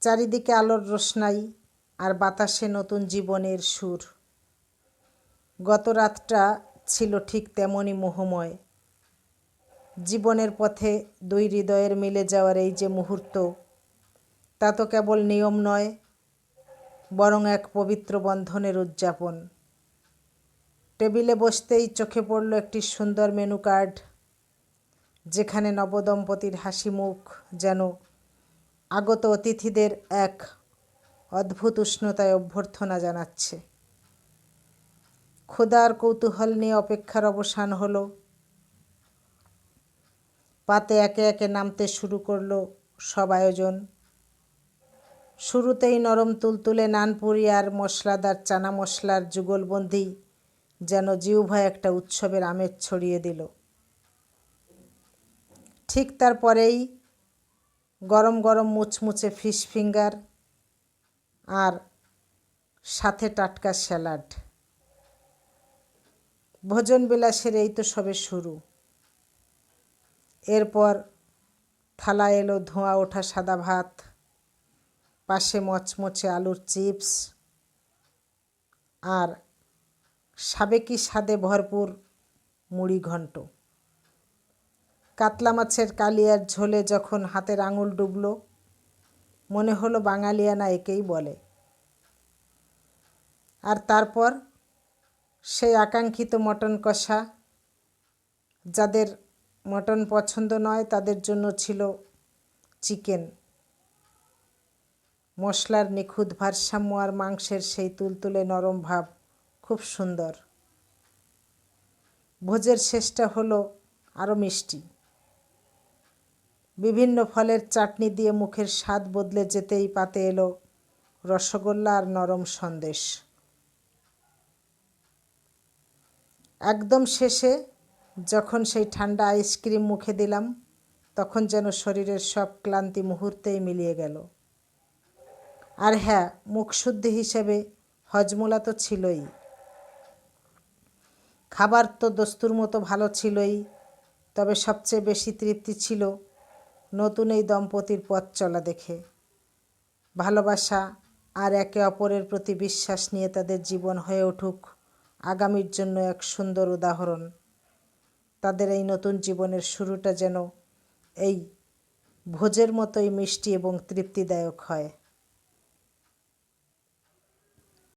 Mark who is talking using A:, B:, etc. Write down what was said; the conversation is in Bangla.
A: চারিদিকে আলোর রোশনাই আর বাতাসে নতুন জীবনের সুর। গত রাতটা ছিল ঠিক তেমনই মোহময়। জীবনের পথে দুই হৃদয়ের মিলে যাওয়ার এই যে মুহূর্ত, তা তো কেবল নিয়ম নয়, বরং এক পবিত্র বন্ধনের উদযাপন। টেবিলে বসতেই চোখে পড়ল একটি সুন্দর মেনু কার্ড, যেখানে নবদম্পতির হাসি মুখ যেন আগত অতিথিদের এক অদ্ভুত উষ্ণতায় অভ্যর্থনা জানাচ্ছে। ক্ষুধা আর কৌতূহল নিয়ে অপেক্ষার অবসান হলো। পাতে একে একে নামতে শুরু করলো সব আয়োজন। শুরুতেই নরম তুলতুলে নানপুরি আর মশলাদার চানা মশলার যুগলবন্দি যেন জিহ্বায় একটা উৎসবের আমেজ ছড়িয়ে দিল। ঠিক তারপরেই গরম গরম মুচমুচে ফিশ ফিঙ্গার আর সাথে টাটকা স্যালাড। ভোজন বিলাসের এই তো সবে শুরু। এরপর থালায় এলো ধোঁয়া ওঠা সাদা ভাত, পাশে মচমচে আলুর চিপস আর সাবেকি স্বাদে ভরপুর মুড়ি ঘন্ট। কাতলা মাছের কালিয়ার ঝোলে যখন হাতের আঙুল ডুবল, মনে হলো বাঙালিয়ানা একেই বলে। আর তারপর সেই আকাঙ্ক্ষিত মটন কষা। যাদের মটন পছন্দ নয় তাদের জন্য ছিল চিকেন। মশলার নিখুঁত ভারসাম্য আর মাংসের সেই তুলতুলে নরম ভাব খুব সুন্দর। ভোজের শেষটা হলো আরও মিষ্টি। বিভিন্ন ফলের চাটনি দিয়ে মুখের স্বাদ বদলে যেতেই পাতে এলো রসগোল্লা আর নরম সন্দেশ। একদম শেষে যখন সেই ঠান্ডা আইসক্রিম মুখে দিলাম, তখন যেন শরীরের সব ক্লান্তি মুহূর্তেই মিলিয়ে গেল। আর হ্যাঁ, মুখশুদ্ধি হিসেবে হজমোলা তো ছিলই। খাবার তো দস্তুর মতো ভালো ছিলই, তবে সবচেয়ে বেশি তৃপ্তি ছিল নতুন এই দম্পতির পথ চলা দেখে। ভালোবাসা আর একে অপরের প্রতি বিশ্বাস নিয়ে তাদের জীবন হয়ে উঠুক আগামীর জন্য এক সুন্দর উদাহরণ। তাদের এই নতুন জীবনের শুরুটা যেন এই ভোজের মতোই মিষ্টি এবং তৃপ্তিদায়ক হয়।